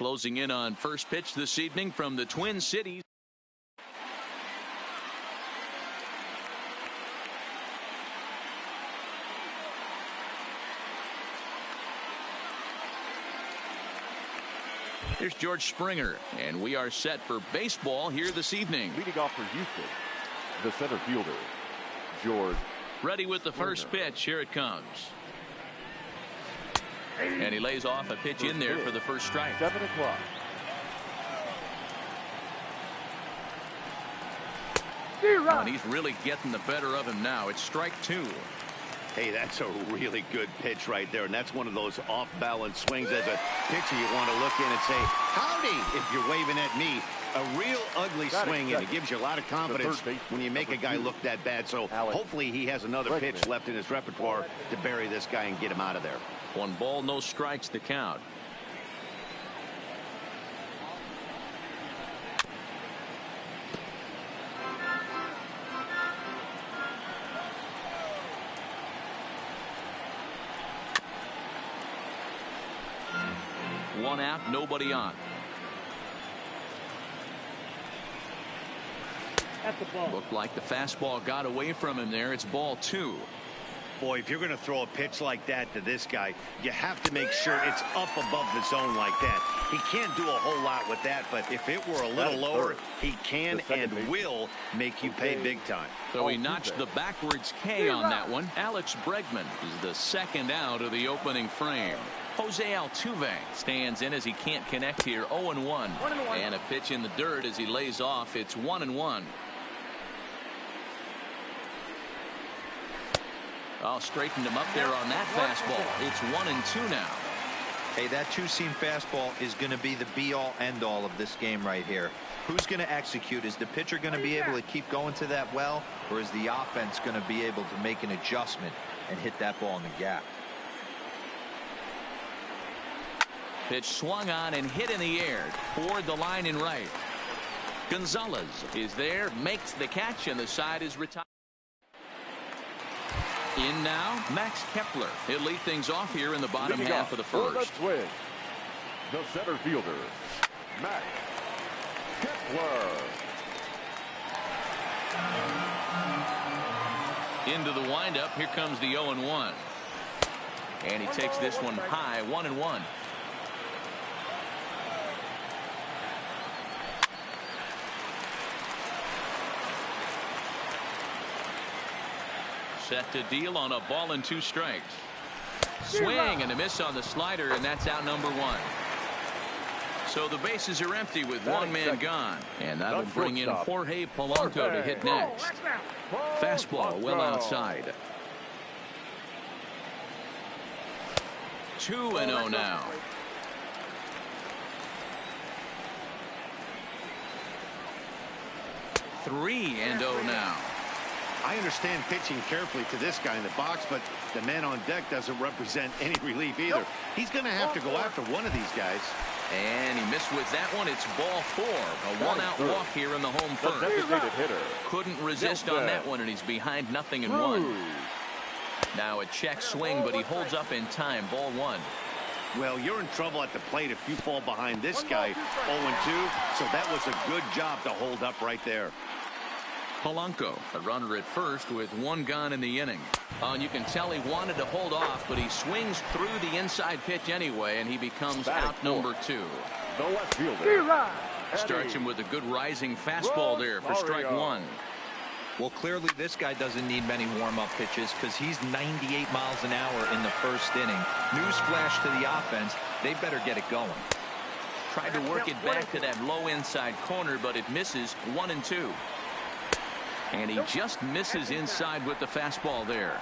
Closing in on first pitch this evening from the Twin Cities. Here's George Springer, and we are set for baseball here this evening. Leading off for Houston, the center fielder, George. Ready with the first pitch. Here it comes. And he lays off a pitch in there for the first strike. 7 o'clock. And he's really getting the better of him now. It's strike 2. Hey, that's a really good pitch right there, and that's one of those off-balance swings as a pitcher you want to look in and say, howdy, if you're waving at me. A real ugly swing, and it gives you a lot of confidence when you make a guy look that bad. So hopefully he has another pitch left in his repertoire to bury this guy and get him out of there. 1 ball, no strikes to count. One out, nobody on. At the ball. Looked like the fastball got away from him there. It's ball 2. Boy, if you're going to throw a pitch like that to this guy, you have to make sure it's up above the zone like that. He can't do a whole lot with that, but if it were a little lower, he can and will make you pay big time. So he notched the backwards K on that one. Alex Bregman is the second out of the opening frame. Jose Altuve stands in as he can't connect here. 0-1. And a pitch in the dirt as he lays off. It's 1-1. Oh, straightened him up there on that fastball. It's 1-2 now. Hey, that two-seam fastball is going to be the be-all, end-all of this game right here. Who's going to execute? Is the pitcher going to be able to keep going to that well, or is the offense going to be able to make an adjustment and hit that ball in the gap? Pitch swung on and hit in the air toward the line in right. Gonzalez is there, makes the catch, and the side is retired. In now, Max Kepler. He'll lead things off here in the bottom half of the first. The center fielder, Max Kepler. Into the windup. Here comes the 0-1. And he takes this one high. 1-1. Set to deal on a ball and 2 strikes. Swing and a miss on the slider, and that's out number 1. So the bases are empty with 1 man gone, and that'll bring in Jorge Polanco to hit next. Fastball well outside. 2-0 now. 3-0 now. I understand pitching carefully to this guy in the box, but the man on deck doesn't represent any relief either. He's going to have to go after one of these guys. And he missed with that one. It's ball 4. A 1-out walk here in the home first. Couldn't resist on that one, and he's behind 0-1. Now a check swing, but he holds up in time. Ball 1. Well, you're in trouble at the plate if you fall behind this guy 0-2, so that was a good job to hold up right there. Polanco, a runner at first with 1 gone in the inning. And you can tell he wanted to hold off, but he swings through the inside pitch anyway, and he becomes out number 2. The left fielder. Starts him with a good rising fastball there for strike 1. Well, clearly this guy doesn't need many warm-up pitches because he's 98 miles an hour in the first inning. Newsflash to the offense, they better get it going. Tried to work it back to that low inside corner, but it misses. 1-2. And he just misses inside with the fastball there.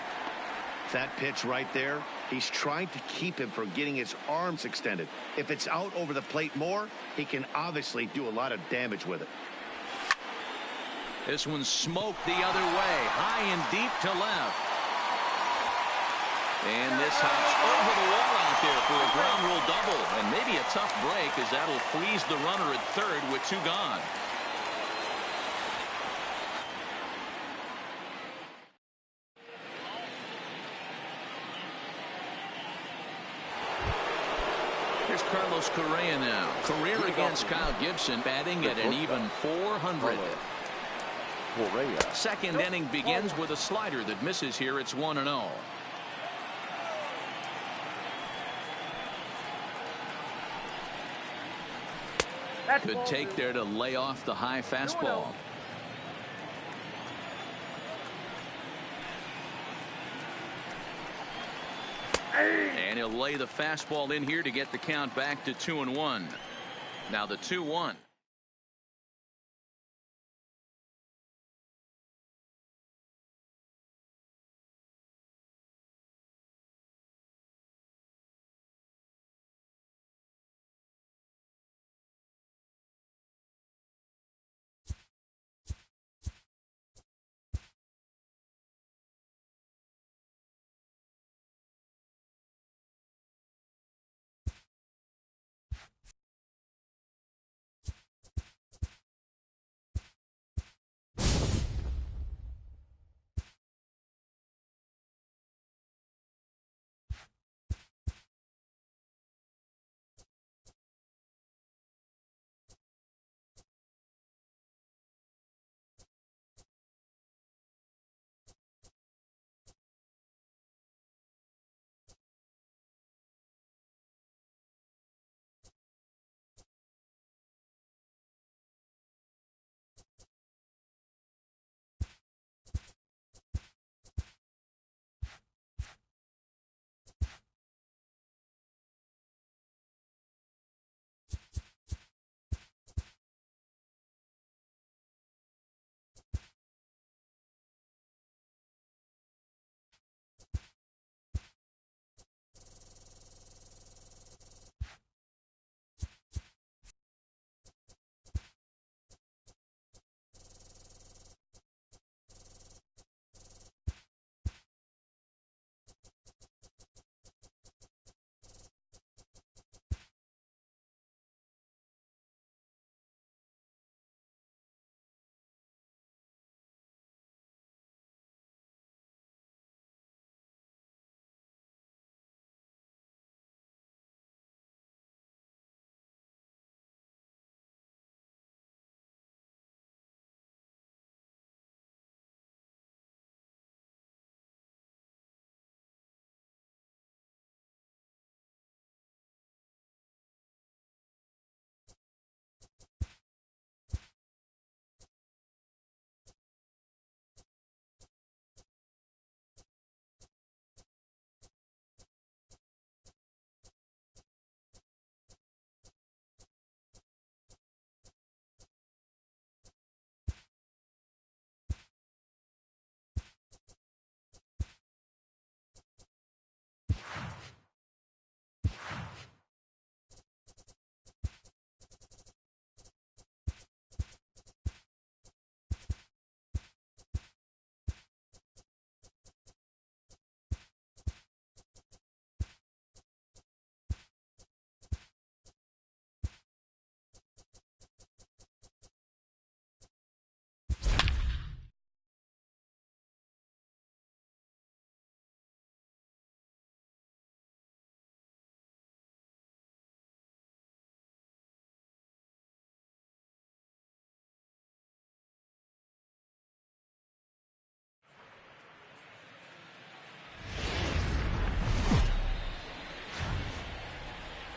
That pitch right there, he's trying to keep him from getting his arms extended. If it's out over the plate more, he can obviously do a lot of damage with it. This one's smoked the other way, high and deep to left. And this hops over the wall out there for a ground rule double. And maybe a tough break, as that'll freeze the runner at third with 2 gone. Here's Carlos Correa now. Career against Kyle Gibson, batting at an even 400. Correa. Second inning begins with a slider that misses here. It's 1-0. Good take there to lay off the high fastball. And he'll lay the fastball in here to get the count back to 2-1. Now the 2-1.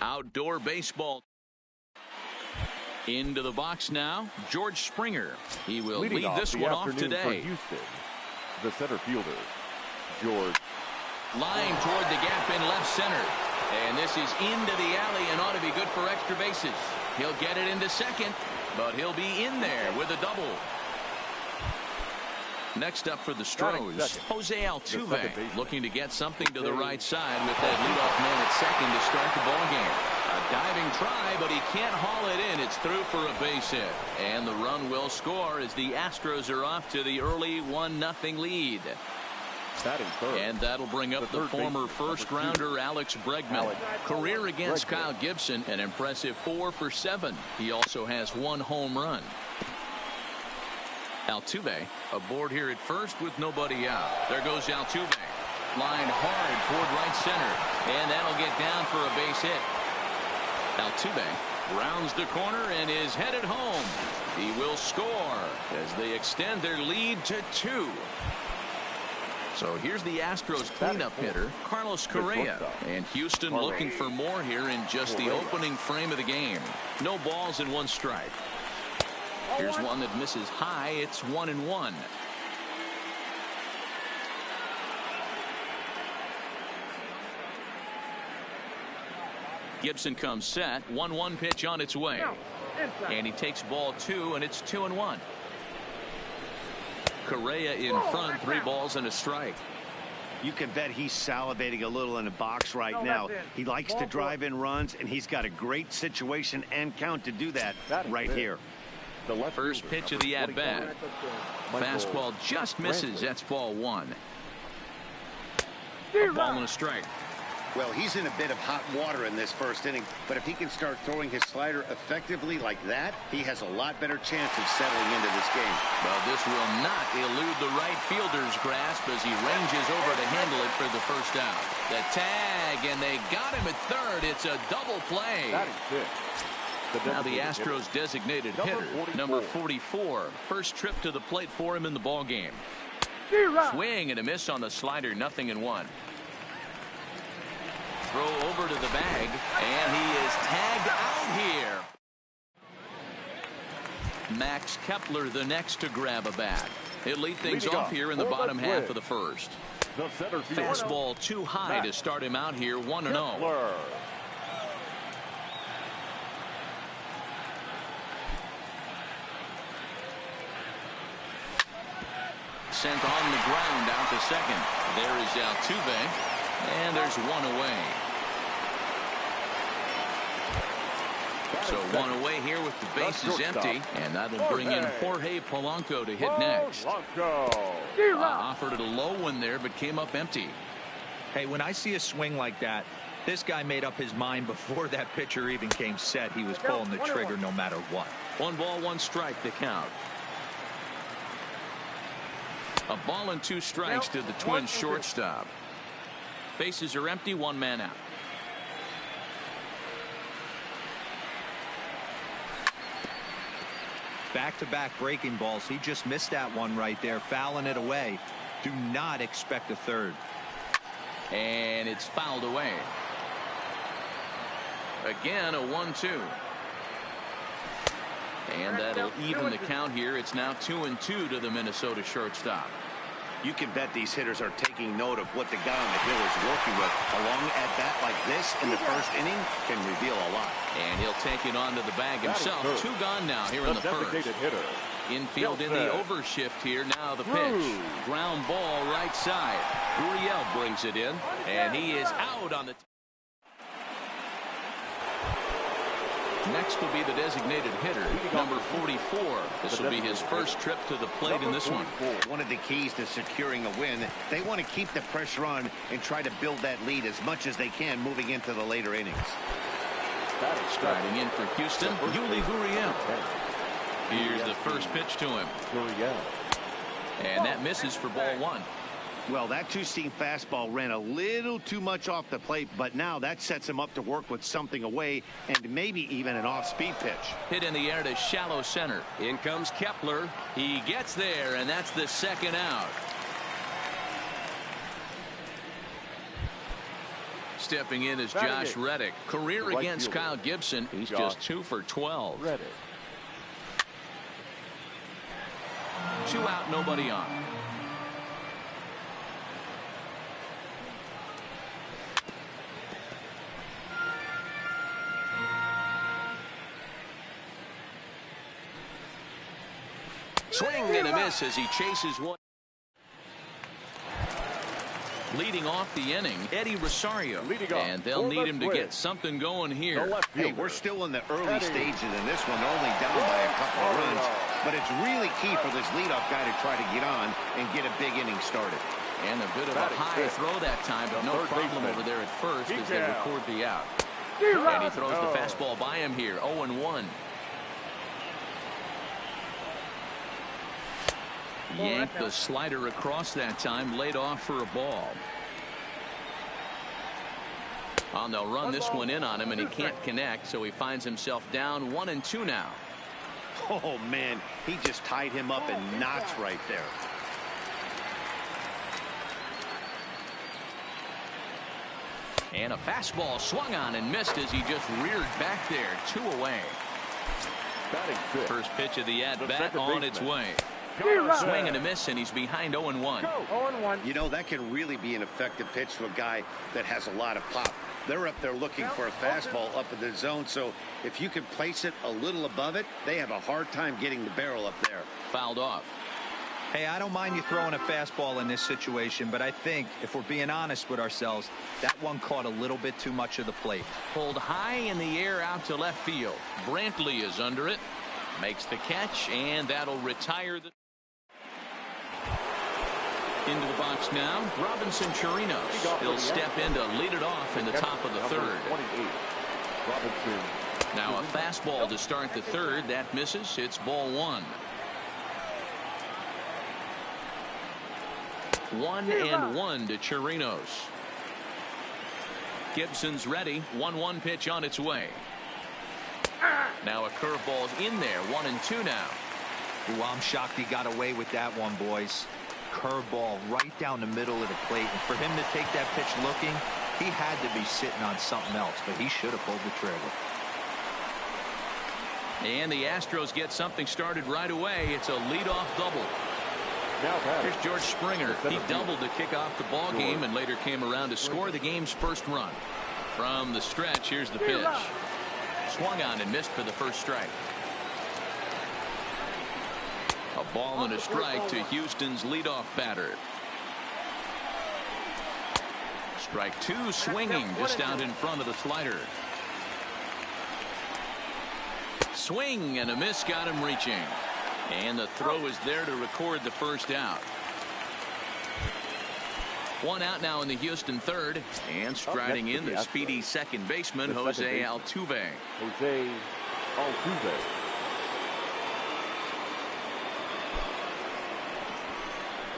Outdoor baseball. Into the box now, George Springer. He will lead this one off today. Houston, the center fielder, George. Line toward the gap in left center. And this is into the alley and ought to be good for extra bases. He'll get it into second, but he'll be in there with a double. Next up for the Stros, Jose Altuve, looking to get something to the right side with that leadoff man at second to start the ball game. A diving try, but he can't haul it in. It's through for a base hit. And the run will score as the Astros are off to the early 1-0 lead. And that'll bring up the former first-rounder Alex Bregman. Career against Kyle Gibson, an impressive 4 for 7. He also has 1 home run. Altuve aboard here at first with nobody out. There goes Altuve. Lined hard toward right center. And that'll get down for a base hit. Altuve rounds the corner and is headed home. He will score as they extend their lead to 2. So here's the Astros cleanup hitter, Carlos Correa. And Houston looking for more here in just the opening frame of the game. No balls and 1 strike. Here's one that misses high. It's 1-1. Gibson comes set. 1-1 pitch on its way. And he takes ball 2, and it's 2-1. Correa in front, 3 balls and a strike. You can bet he's salivating a little in the box right now. He likes to drive in runs, and he's got a great situation and count to do that right here. The First pitch of the at-bat. Fastball just misses. That's ball 1. A ball and a strike. Well, he's in a bit of hot water in this first inning, but if he can start throwing his slider effectively like that, he has a lot better chance of settling into this game. Well, this will not elude the right fielder's grasp as he ranges over to handle it for the first out. The tag, and they got him at third. It's a double play. Now the Astros designated hitter, number 44. First trip to the plate for him in the ball game. Swing and a miss on the slider, 0-1. Throw over to the bag, and he is tagged out here. Max Kepler the next to grab a bat. He'll lead things off here in the bottom half of the first. Fastball too high to start him out here, 1-0. Sent on the ground out to second. There is Altuve. And there's 1 away. So 1 away here with the bases empty. And that'll bring in Jorge Polanco to hit next. Offered it a low one there, but came up empty. Hey, when I see a swing like that, this guy made up his mind before that pitcher even came set. He was pulling the trigger no matter what. 1 ball, 1 strike to count. A ball and 2 strikes to the Twins shortstop. Bases are empty, 1 man out. Back-to-back breaking balls. He just missed that one right there, fouling it away. Do not expect a third. And it's fouled away. Again, a 1-2. And that'll even the count here. It's now 2-2 to the Minnesota shortstop. You can bet these hitters are taking note of what the guy on the hill is working with. A long at-bat like this in the first inning can reveal a lot. And he'll take it onto the bag himself. 2 gone now here in the first. Infield in the overshift here. Now the pitch. Ground ball right side. Gurriel brings it in. And he is out on the... Next will be the designated hitter, number 44. This will be his first trip to the plate in this one. One of the keys to securing a win, they want to keep the pressure on and try to build that lead as much as they can moving into the later innings. Striding in for Houston, Yuli Gurriel. Here's the first pitch to him. And that misses for ball 1. Well, that 2-seam fastball ran a little too much off the plate, but now that sets him up to work with something away and maybe even an off-speed pitch. Hit in the air to shallow center. In comes Kepler. He gets there, and that's the second out. Stepping in is Josh Reddick. Career against Kyle Gibson. He's just 2 for 12. 2 out, nobody on. Swing and a miss as he chases one. Leading off the inning, Eddie Rosario. And they'll need him to get something going here. Hey, we're still in the early stages in this one, only down by a couple of runs. But it's really key for this leadoff guy to try to get on and get a big inning started. And a bit of a high throw that time, but no problem over there at first as they record the out. And he throws the fastball by him here, 0-1. Yanked the slider across that time, laid off for a ball. They'll run this one in on him, and he can't connect, so he finds himself down 1-2 now. Oh, man, he just tied him up in knots right there. And a fastball swung on and missed as he just reared back there. 2 away. First pitch of the at-bat on its way. Swing and a miss, and he's behind 0-1. You know, that can really be an effective pitch to a guy that has a lot of pop. They're up there looking for a fastball up in the zone, so if you can place it a little above it, they have a hard time getting the barrel up there. Fouled off. Hey, I don't mind you throwing a fastball in this situation, but I think, if we're being honest with ourselves, that one caught a little bit too much of the plate. Pulled high in the air out to left field. Brantley is under it. Makes the catch, and that'll retire the... Into the box now, Robinson Chirinos. He'll step in to lead it off in the top of the third. Now a fastball to start the third. That misses. It's ball 1. 1-1 to Chirinos. Gibson's ready. 1-1 pitch on its way. Now a curveball's in there. 1-2 now. Ooh, I'm shocked he got away with that one, boys. Curveball right down the middle of the plate. And for him to take that pitch looking, he had to be sitting on something else, but he should have pulled the trigger. And the Astros get something started right away. It's a leadoff double. Here's George Springer. He doubled to kick off the ball game and later came around to score the game's first run. From the stretch, here's the pitch. Swung on and missed for the first strike. A ball and a strike to Houston's leadoff batter. Strike 2, swinging just out in front of the slider. Swing and a miss, got him reaching. And the throw is there to record the first out. 1 out now in the Houston third. And striding in the speedy second baseman, Jose Altuve.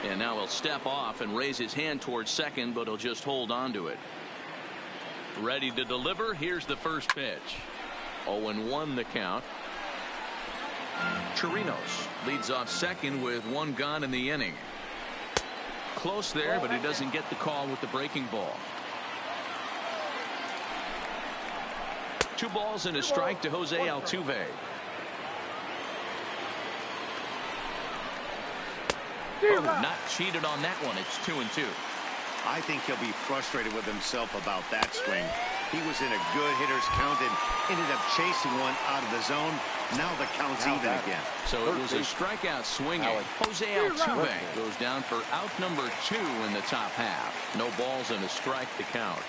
And now he'll step off and raise his hand towards second, but he'll just hold on to it. Ready to deliver. Here's the first pitch. 0-1 the count. Chirinos leads off second with 1 gone in the inning. Close there, but he doesn't get the call with the breaking ball. 2 balls and a strike to Jose Altuve. Oh, not cheated on that one. It's 2-2. I think he'll be frustrated with himself about that swing. He was in a good hitter's count and ended up chasing one out of the zone. Now the count's even again. So it was a strikeout swinging. Jose Altuve goes down for out number 2 in the top half. No balls and a strike to count.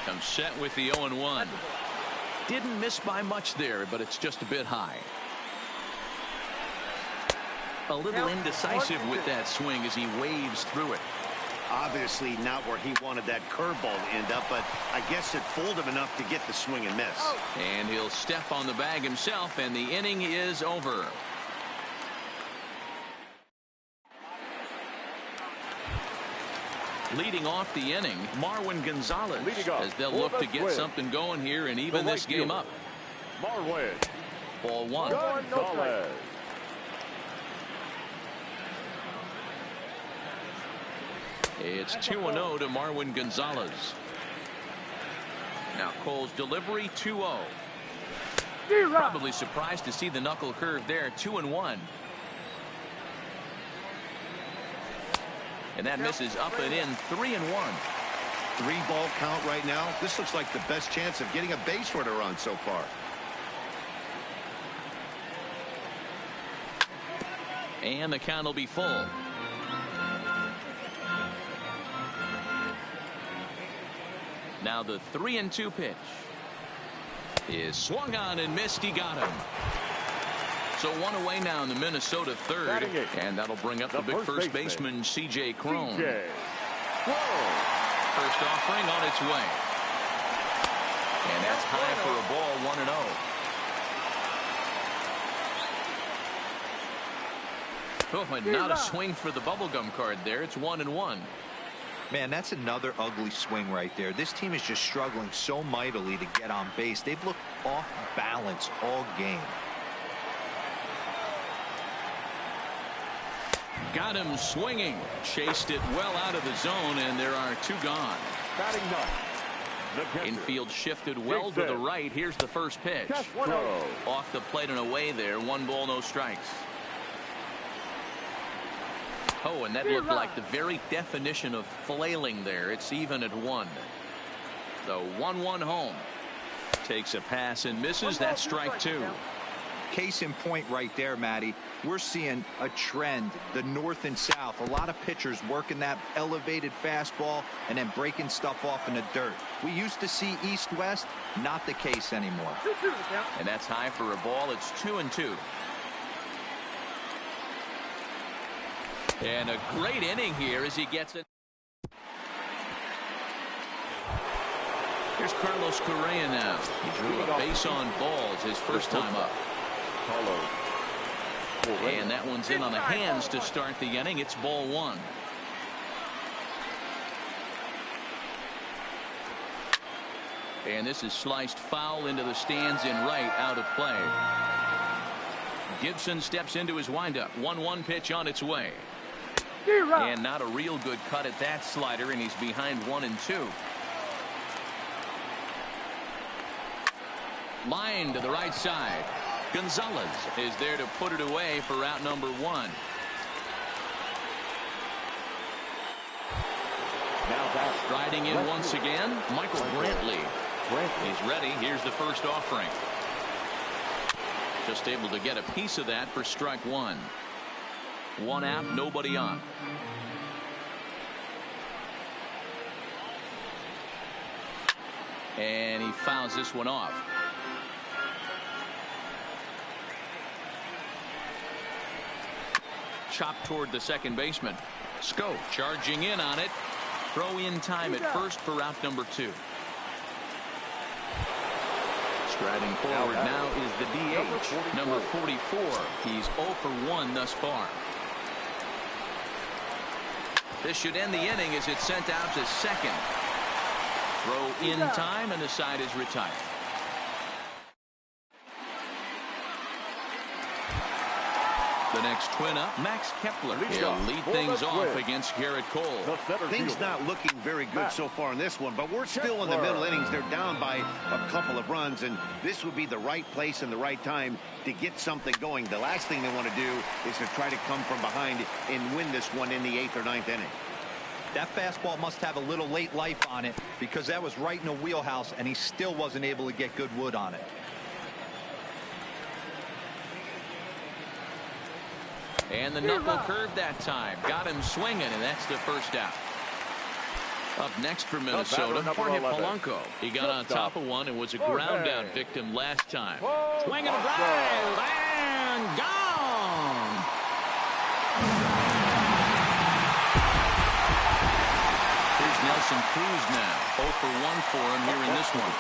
Comes set with the 0-1. Didn't miss by much there, but it's just a bit high. A little indecisive with that swing as he waves through it. Obviously not where he wanted that curveball to end up, but I guess it fooled him enough to get the swing and miss. And he'll step on the bag himself, and the inning is over. Leading off the inning, Marwin Gonzalez, as they'll look to get something going here and even this game up. Ball 1. It's 2-0 to Marwin Gonzalez. Now Cole's delivery, 2-0. Probably surprised to see the knuckle curve there. 2-1. And that misses up and in. 3-1. 3-ball count right now. This looks like the best chance of getting a base runner on so far. And the count will be full. Now the 3-2 pitch is swung on and missed. He got him. So 1 away now in the Minnesota third, and that'll bring up the big first baseman C.J. Cron. First offering on its way, and that's high for a ball. 1-0. Oh, and not a swing for the bubblegum card there. It's 1-1. Man, that's another ugly swing right there. This team is just struggling so mightily to get on base. They've looked off balance all game. Got him swinging. Chased it well out of the zone, and there are 2 gone. Batting ninth. Infield shifted well to the right. Here's the first pitch. Off the plate and away there. 1 ball, no strikes. Oh, and that looked like the very definition of flailing there. It's even at 1. The 1-1 home. Takes a pass and misses. That's strike 2. Case in point right there, Matty. We're seeing a trend, the north and south. A lot of pitchers working that elevated fastball and then breaking stuff off in the dirt. We used to see east-west, not the case anymore. And that's high for a ball. It's 2-2. And a great inning here as he gets it. Here's Carlos Correa now. He drew a base on balls his first time up. And that one's in on the hands to start the inning. It's ball 1. And this is sliced foul into the stands in right, out of play. Gibson steps into his windup. 1-1 pitch on its way. And not a real good cut at that slider, and he's behind 1-2. Line to the right side. Gonzalez is there to put it away for out number 1. Now striding in once again, Michael Brantley. He's ready. Here's the first offering. Just able to get a piece of that for strike 1. 1 out, nobody on. And he fouls this one off. Chopped toward the second baseman. Scope charging in on it. Throw in time at first for out number 2. Striding forward now is the DH, number 44. He's 0 for 1 thus far. This should end the inning as it's sent out to second. Throw in time, and the side is retired. The next twin up, Max Kepler. He'll lead things off against Garrett Cole. Things not looking very good so far in this one, but we're still in the middle innings. They're down by a couple of runs, and this would be the right place and the right time to get something going. The last thing they want to do is to try to come from behind and win this one in the 8th or 9th inning. That fastball must have a little late life on it, because that was right in the wheelhouse, and he still wasn't able to get good wood on it. And the knuckle curve that time. Got him swinging, and that's the first out. Up next for Minnesota, Jorge Polanco. He got on top of one and was a ground out victim last time. Swing and a drive, and gone. Here's Nelson Cruz now. 0 for 1 for him here in this one.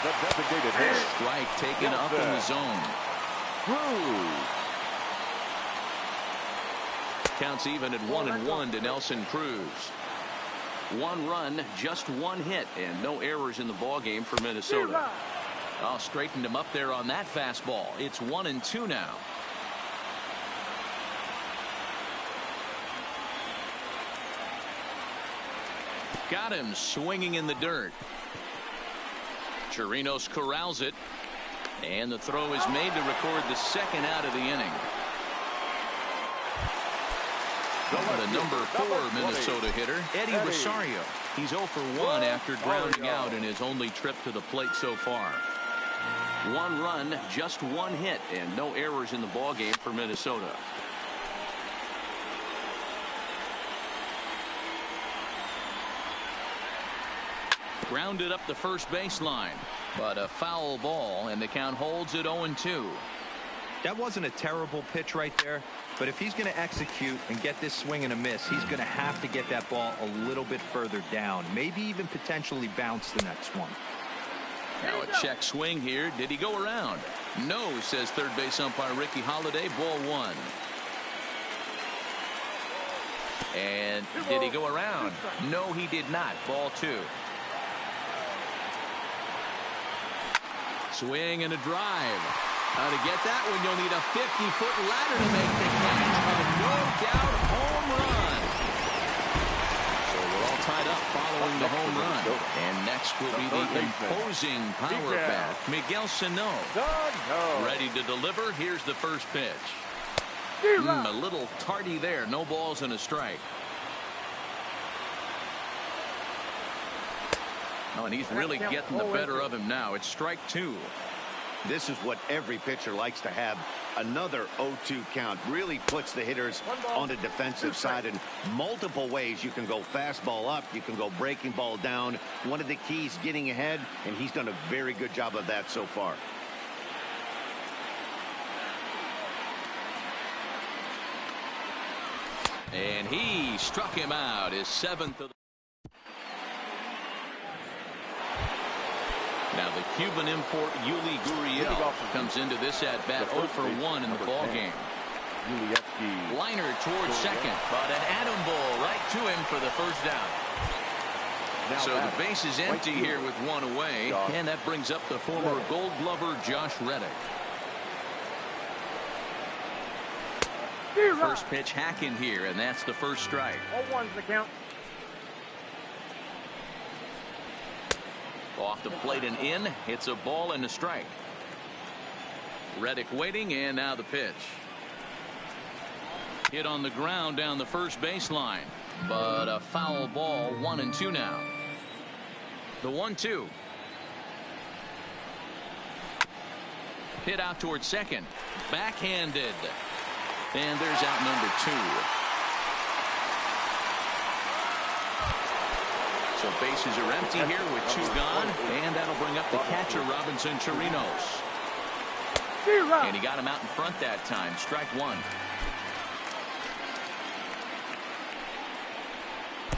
The designated hit. Strike taken up in the zone. Cruz. Counts even at 1-1 to Nelson Cruz. 1 run, just 1 hit, and no errors in the ball game for Minnesota. I'll straighten him up there on that fastball. It's 1-2 now. Got him swinging in the dirt. Chirinos corrals it, and the throw is made to record the second out of the inning. The number 4 Minnesota hitter, Eddie Rosario. He's 0 for 1 after grounding out in his only trip to the plate so far. 1 run, just 1 hit, and no errors in the ballgame for Minnesota. Grounded up the first baseline, but a foul ball, and the count holds at 0-2. That wasn't a terrible pitch right there, but if he's going to execute and get this swing and a miss, he's going to have to get that ball a little bit further down, maybe even potentially bounce the next one. Now a check swing here. Did he go around? No, says third base umpire Ricky Holiday. Ball 1. And did he go around? No, he did not. Ball 2. Swing and a drive. To get that one, you'll need a 50-foot ladder to make the catch. A no-doubt home run. So we're all tied up following the home run. And next will be the imposing power bat, Miguel Sano. Ready to deliver. Here's the first pitch. A little tardy there. No balls and a strike. Oh, and he's really getting the better of him now. It's strike 2. This is what every pitcher likes to have. Another 0-2 count really puts the hitters on the defensive side in multiple ways. You can go fastball up. You can go breaking ball down. One of the keys, getting ahead, and he's done a very good job of that so far. And he struck him out, his 7th of the... Now the Cuban import Yuli Gurriel comes into this at bat 0 for 1 in the ball game. Liner towards second, but an atom ball right to him for the first down. So the base is empty here with 1 away, and that brings up the former Gold Glover Josh Reddick. First pitch hacking here, and that's the first strike. 0-1's the count. Off the plate and in. It's a ball and a strike. Reddick waiting, and now the pitch. Hit on the ground down the first baseline, but a foul ball. 1-2 now. The 1-2. Hit out towards second. Backhanded. And there's out number 2. So bases are empty here with 2 gone, and that'll bring up the catcher, Robinson Chirinos. And he got him out in front that time. Strike 1.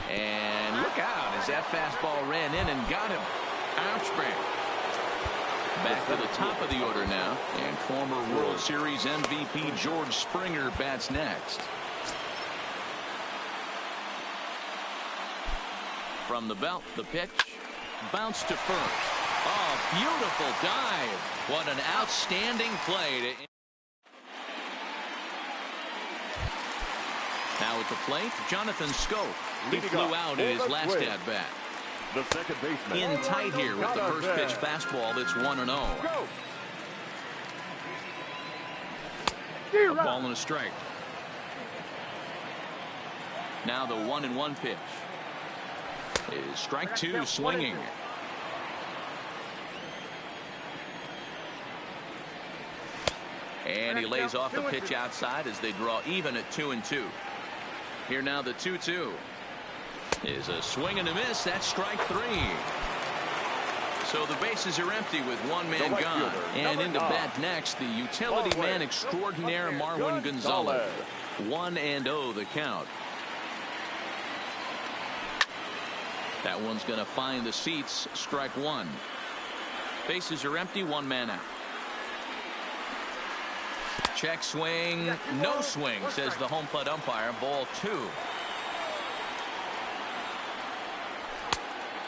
And look out as that fastball ran in and got him. Ouch, man. Back to the top of the order now, and former World Series MVP George Springer bats next. From the belt, the pitch. Bounce to first. Oh, beautiful dive. What an outstanding play. Now at the plate, Jonathan Scope. He flew out in his last at-bat. The second baseman. In tight here with the first pitch fastball that's 1-0. A ball and a strike. Now the 1-1 pitch. Is strike 2 swinging. And he lays off the pitch outside as they draw even at 2-2. Here now the 2-2 is a swing and a miss. That's strike 3. So the bases are empty with 1 man gone. And into bat next, the utility man extraordinaire Marwin Gonzalez. 1-0 the count. That one's going to find the seats. Strike 1. Bases are empty. 1 man out. Check swing. No swing, says the home plate umpire. Ball 2.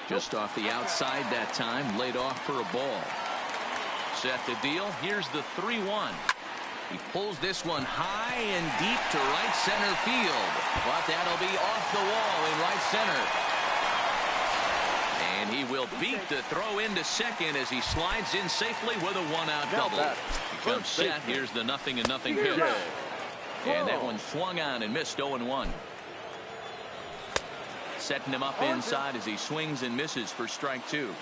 Just off the outside that time. Laid off for a ball. Set to deal. Here's the 3-1. He pulls this one high and deep to right center field. But that'll be off the wall in right center. And he will beat the throw into second as he slides in safely with a 1-out double. He comes set. Here's the 0-0 pitch. And that one swung on and missed 0-1. Setting him up inside as he swings and misses for strike 2.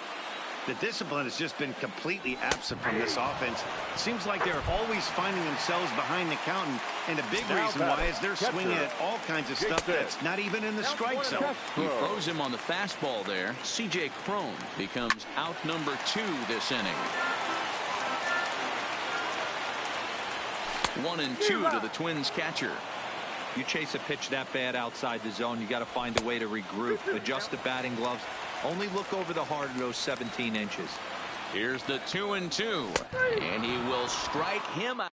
The discipline has just been completely absent from this offense. It seems like they're always finding themselves behind the count, and a big reason why is they're swinging at all kinds of stuff that's not even in the strike zone. He throws him on the fastball there. C.J. Cron becomes out number 2 this inning. 1-2 to the Twins catcher. You chase a pitch that bad outside the zone, you got to find a way to regroup, adjust the batting gloves. Only look over the heart of those 17 inches. Here's the 2-2, and he will strike him out.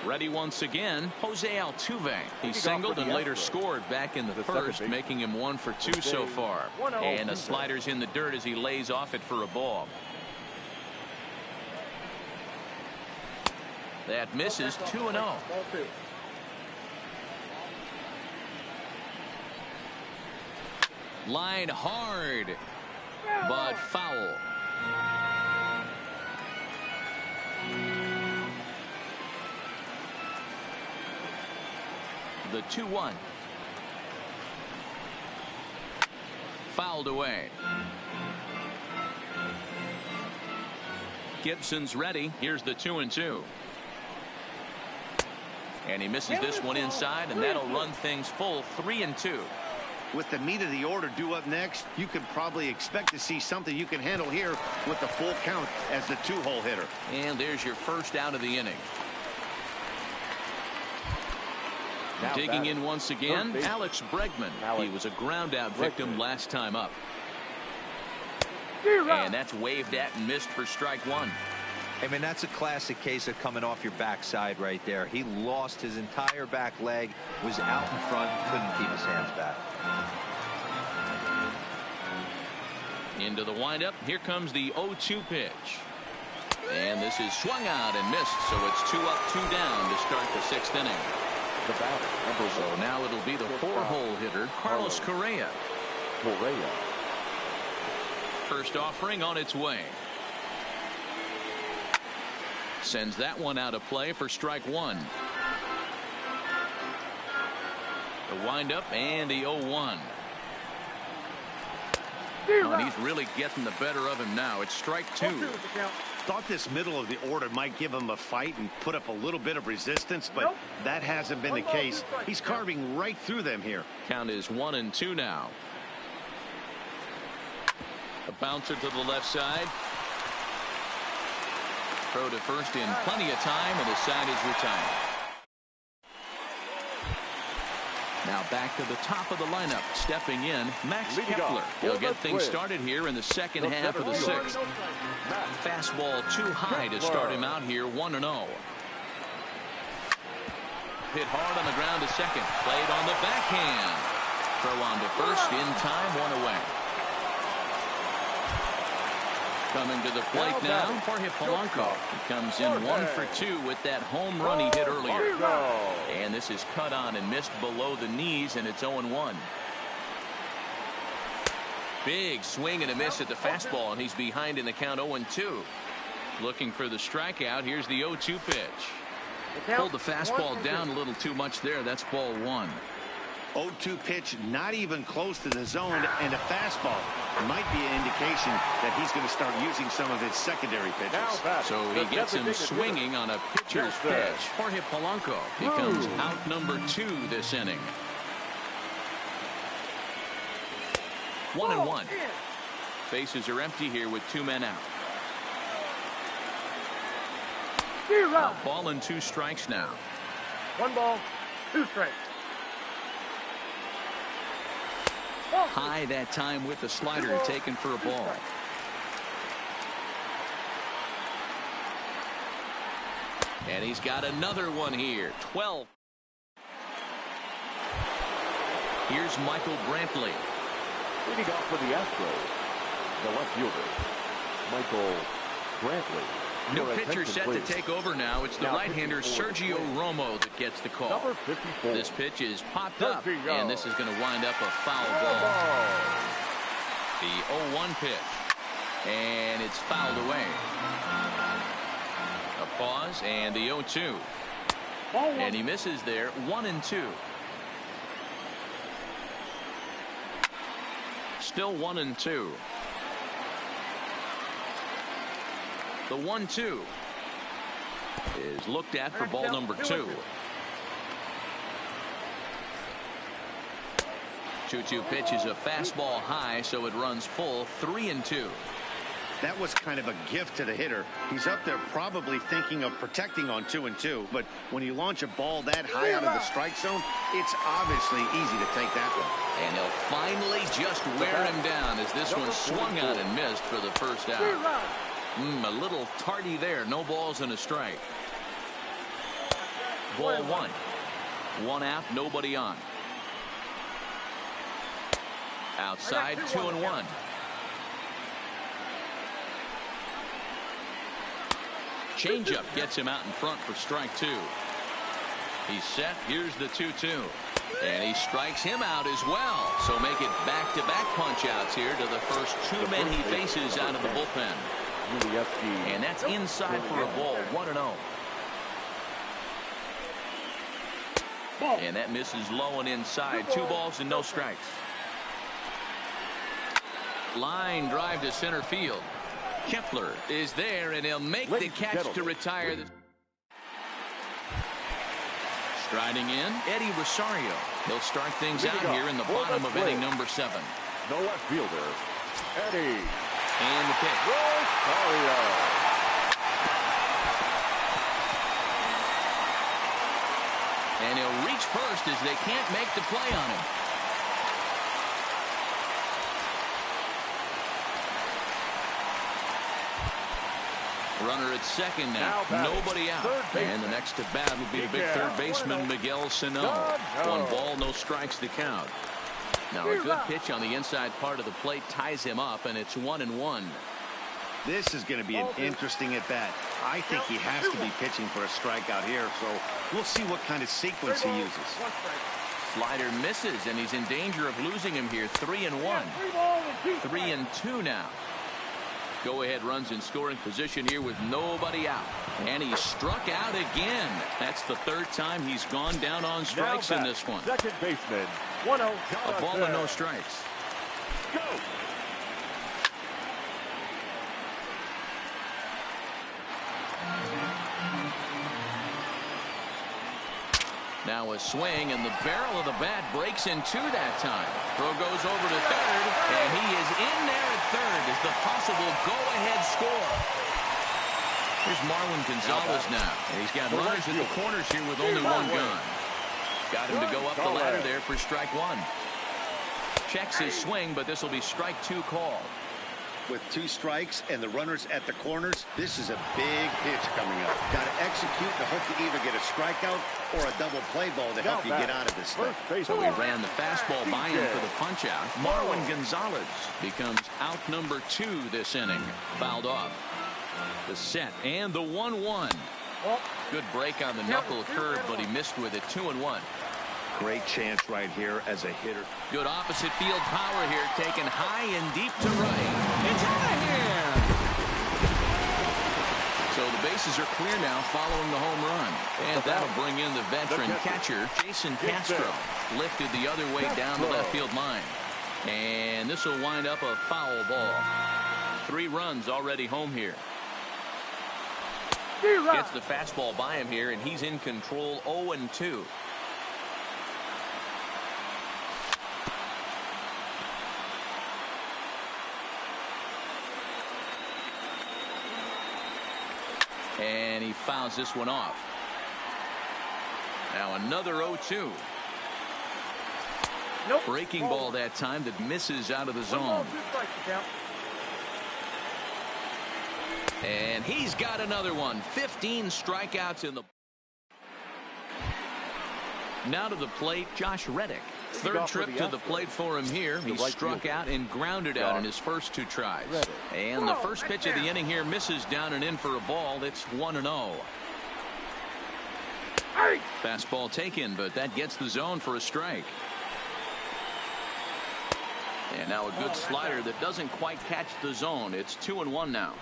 Ready once again, Jose Altuve. He singled and later scored back in the first, making him 1 for 2 so far. And the slider's in the dirt as he lays off it for a ball. That misses. 2-0. Line hard, but foul. The 2-1. Fouled away. Gibson's ready. Here's the 2-2. And he misses this one inside, and that'll run things full. 3-2. With the meat of the order due up next, you could probably expect to see something you can handle here with the full count as the 2-hole hitter. And there's your first out of the inning. Now digging in once again, Alex Bregman. He was a ground out victim last time up. And that's waved at and missed for strike 1. I mean, that's a classic case of coming off your backside right there. He lost his entire back leg, was out in front, couldn't keep his hands back. Into the windup. Here comes the 0-2 pitch. And this is swung out and missed, so it's 2 up, 2 down to start the 6th inning. So now it'll be the 4-hole hitter, Carlos Correa. First offering on its way. Sends that one out of play for strike 1. The windup and the 0-1. And he's really getting the better of him now. It's strike 2. Thought this middle of the order might give him a fight and put up a little bit of resistance, but that hasn't been the case. He's carving right through them here. Count is 1-2 now. A bouncer to the left side. Throw to first in plenty of time, and the side is retired. Now back to the top of the lineup. Stepping in, Max Kepler. He'll get things started here in the second half of the 6th. Fastball too high to start him out here, 1-0. Hit hard on the ground to second. Played on the backhand. Throw on to first, in time, 1 away. Coming to the plate now, Jorge Polanco. He comes in 1 for 2 with that home run he hit earlier. And this is cut on and missed below the knees, and it's 0-1. Big swing and a miss at the fastball, and he's behind in the count 0-2. Looking for the strikeout. Here's the 0-2 pitch. Pulled the fastball down a little too much there. That's ball 1. 0-2 pitch, not even close to the zone, and a fastball might be an indication that he's going to start using some of his secondary pitches. So he gets him swinging on a pitcher's pitch. Jorge Polanco becomes out number 2 this inning. 1-1. Bases are empty here with 2 men out. A ball and 2 strikes now. 1 ball, 2 strikes. High that time with the slider, taken for a ball. And he's got another one here. 12. Here's Michael Brantley. Leading off for the Astros, the left fielder, Michael Brantley. New pitcher set to take over now. It's the right-hander Sergio Romo that gets the call. Number 54. This pitch is popped up, and this is going to wind up a foul ball. The 0-1 pitch, and it's fouled away. A pause, and the 0-2. And he misses there, 1-2. Still 1-2. The 1-2 is looked at for ball number 2. 2-2 pitch is a fastball high, so it runs full. 3-2. That was kind of a gift to the hitter. He's up there probably thinking of protecting on 2-2, but when you launch a ball that high out of the strike zone, it's obviously easy to take that one. And he'll finally just wear him down as this one swung out and missed for the first out. A little tardy there. No balls and a strike. Ball one. One out, nobody on. Outside, 2-1. Changeup gets him out in front for strike two. He's set. Here's the 2-2. And he strikes him out as well. So make it back-to-back punch-outs here to the first two men he faces out of the bullpen. And that's inside for a ball, 1-0. And that misses low and inside. 2 balls and no strikes. Line drive to center field. Kepler is there, and he'll make the catch to retire. Striding in, Eddie Rosario. He'll start things out here in the bottom of inning number 7. The left fielder, Eddie. And the pitch. Rosario. And he'll reach first as they can't make the play on him. Runner at second now. Nobody out. And the next to bat will be the big third baseman, Miguel Sano. 1 ball, no strikes to count. Now a good pitch on the inside part of the plate ties him up, and it's 1-1. This is going to be an interesting at bat. I think he has to be pitching for a strikeout here, so we'll see what kind of sequence he uses. Slider misses, and he's in danger of losing him here. 3-1. 3-2 now. Go-ahead runs in scoring position here with nobody out. And he struck out again. That's the 3rd time he's gone down on strikes in this one. Second baseman, 1-0. A ball and no strikes. Go. Now a swing, and the barrel of the bat breaks in 2 that time. Throw goes over to third, and he is in there at third as the possible go-ahead score. Here's Marwin Gonzalez now. And he's got runners at the corners here with only 1 gun. Got him to go up the ladder there for strike 1. Checks his swing, but this will be strike 2 called. With 2 strikes and the runners at the corners, this is a big pitch coming up. Got to execute to hope to either get a strikeout or a double play ball to help you get out of this thing. So he ran the fastball by him for the punch out. Marwin Gonzalez becomes out number 2 this inning. Fouled off. The set and the 1-1. Good break on the knuckle curve, but he missed with it. 2-1. Great chance right here as a hitter. Good opposite field power here, taken high and deep to right. It's out of here. So the bases are clear now following the home run. And that'll bring in the veteran catcher, Jason Castro. Lifted the other way down the left field line. And this will wind up a foul ball. 3 runs already home here. Gets the fastball by him here, and he's in control. 0-2. And he fouls this one off. Now another 0-2. Breaking ball that time that misses out of the zone. And he's got another one. 15 strikeouts in the. Now to the plate, Josh Reddick. 3rd trip to the plate for him here. He struck out and grounded out in his first 2 tries. And the first pitch of the inning here misses down and in for a ball. It's 1-0. Fastball taken, but that gets the zone for a strike. And now a good slider that doesn't quite catch the zone. It's 2-1 now.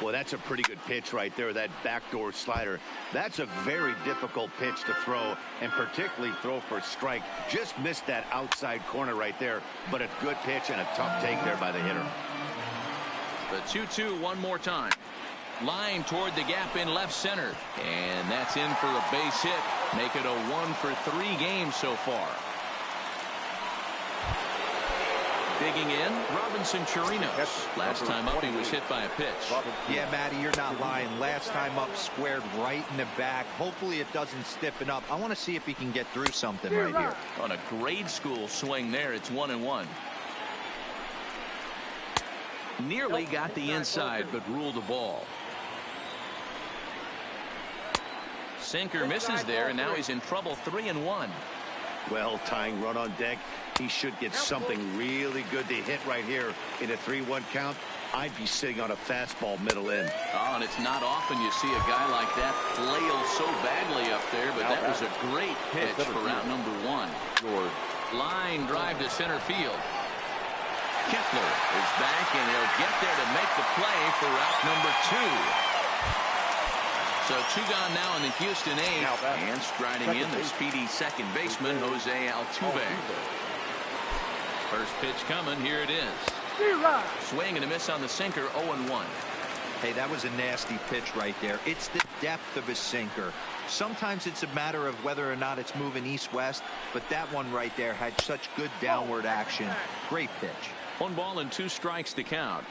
Well, that's a pretty good pitch right there, that backdoor slider. That's a very difficult pitch to throw, and particularly throw for a strike. Just missed that outside corner right there, but a good pitch and a tough take there by the hitter. The 2-2 one more time. Line toward the gap in left center, and that's in for a base hit. Make it a 1 for 3 games so far. Digging in, Robinson Chirinos. Last time up, he was hit by a pitch. Yeah, Matty, you're not lying. Last time up, squared right in the back. Hopefully it doesn't stiffen up. I want to see if he can get through something right here. On a grade school swing there, it's 1-1. Nearly got the inside, but ruled the ball. sinker misses there, and now he's in trouble. 3-1. Well, tying run on deck. He should get something really good to hit right here in a 3-1 count. I'd be sitting on a fastball middle in. Oh, and it's not often you see a guy like that flail so badly up there, but that was a great pitch for out number 1. Line drive to center field. Kepler is back, and he'll get there to make the play for out number 2. So 2 gone now in the Houston 8th, and striding in the speedy second baseman, Jose Altuve. First pitch coming, here it is. Swing and a miss on the sinker, 0-1. Hey, that was a nasty pitch right there. It's the depth of a sinker. Sometimes it's a matter of whether or not it's moving east-west, but that one right there had such good downward action. Great pitch. 1 ball and 2 strikes to count.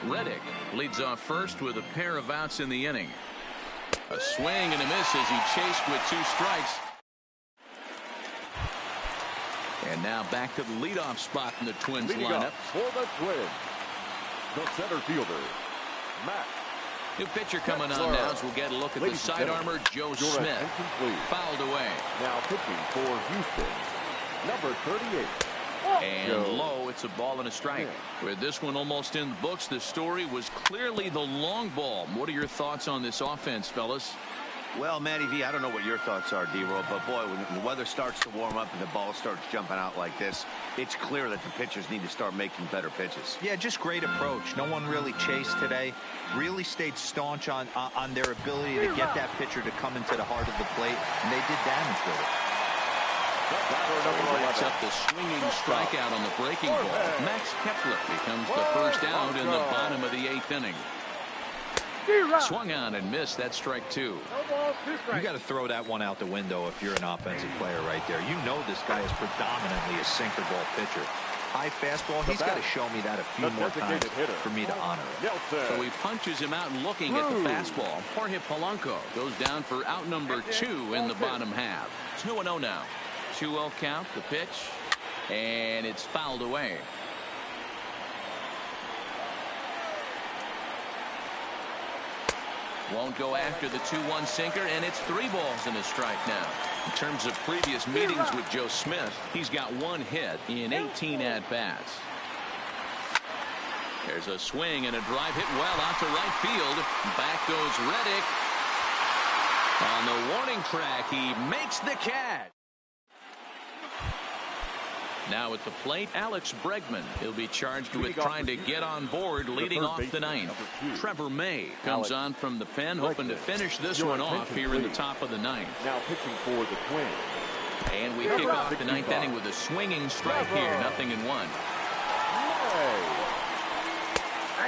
Reddick leads off first with a pair of outs in the inning. A swing and a miss as he chased with 2 strikes. And now back to the leadoff spot in the Twins lineup. For the Twins, the center fielder, Matt. New pitcher coming on now as we'll get a look at the side armor, Joe Smith. Fouled away. Now pitching for Houston, number 38. And low, it's a ball and a strike. With this one almost in the books, the story was clearly the long ball. What are your thoughts on this offense, fellas? Well, Matty V, I don't know what your thoughts are, D-Roll, but boy, when the weather starts to warm up and the ball starts jumping out like this, it's clear that the pitchers need to start making better pitches. Yeah, just great approach. No one really chased today. Really stayed staunch on their ability to get that pitcher to come into the heart of the plate, and they did damage with it. Racks up the swinging strikeout on the breaking ball. Max Kepler becomes the first out in the bottom of the 8th inning. Swung on and missed. That's strike 2. You got to throw that one out the window if you're an offensive player right there. You know this guy is predominantly a sinker ball pitcher. High fastball, he's got to show me that a few more times for me to honor it. So he punches him out and looking at the fastball. Jorge Polanco goes down for out number 2 in the bottom half. It's 2-0 now. 2-0 count, the pitch, and it's fouled away. Won't go after the 2-1 sinker, and it's 3 balls and a strike now. In terms of previous meetings with Joe Smith, he's got 1 hit in 18 at-bats. There's a swing and a drive hit well out to right field. Back goes Reddick. On the warning track, he makes the catch. Now at the plate, Alex Bregman. He'll be charged with trying to get on board leading off the 9th. Trevor May comes on from the pen, hoping to finish this one off here in the top of the 9th. Now pitching for the Twins. And we kick off the 9th inning with a swinging strike here, 0-1.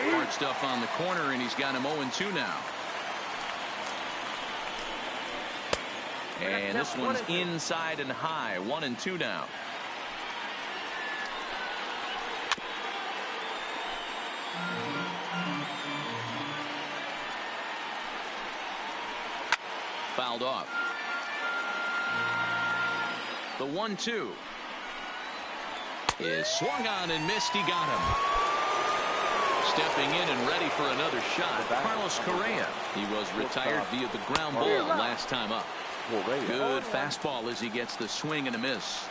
Hard stuff on the corner, and he's got him 0-2 now. And this one's inside and high, 1-2 now. Fouled off. The 1-2 is swung on and missed. He got him. Stepping in and ready for another shot, Carlos Correa. He was retired via the ground ball last time up. Good fastball as he gets the swing and a miss.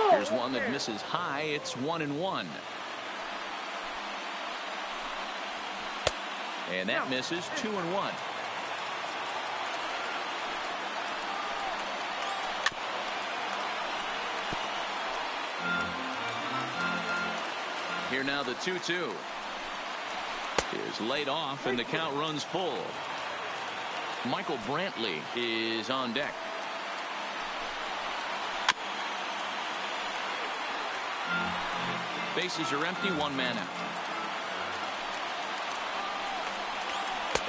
Here's one that misses high. It's 1-1. And that misses. 2-1. Here now the 2-2 is laid off and the count runs full. Michael Brantley is on deck. Bases are empty, 1 man out.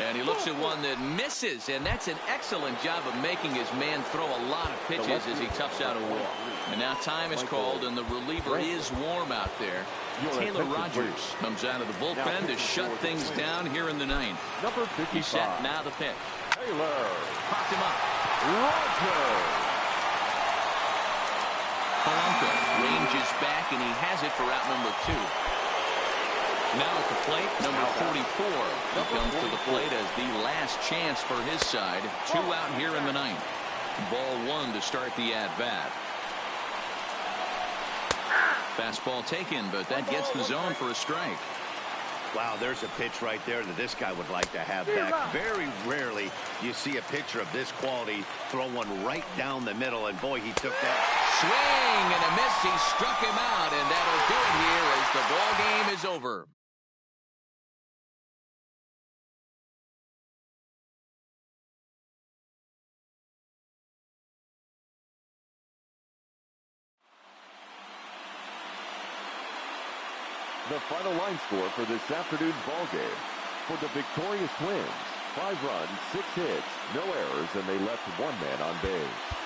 And he looks at one that misses, and that's an excellent job of making his man throw a lot of pitches as he toughs out a walk. And now time is called, and the reliever is warm out there. Taylor Rogers comes out of the bullpen to shut things down here in the 9th. He's set, now the pitch. Taylor popped him up. Polanco ranges back, and he has it for out number 2. Now at the plate, number 44. He comes to the plate as the last chance for his side. 2 out here in the 9th. Ball 1 to start the at-bat. Fastball taken, but that gets the zone for a strike. Wow, there's a pitch right there that this guy would like to have back. Very rarely you see a pitcher of this quality throw one right down the middle, and boy, he took that. Swing and a miss. He struck him out, and that'll do it here as the ball game is over. The final line score for this afternoon's ball game. For the victorious Twins, 5 runs, 6 hits, no errors, and they left 1 man on base.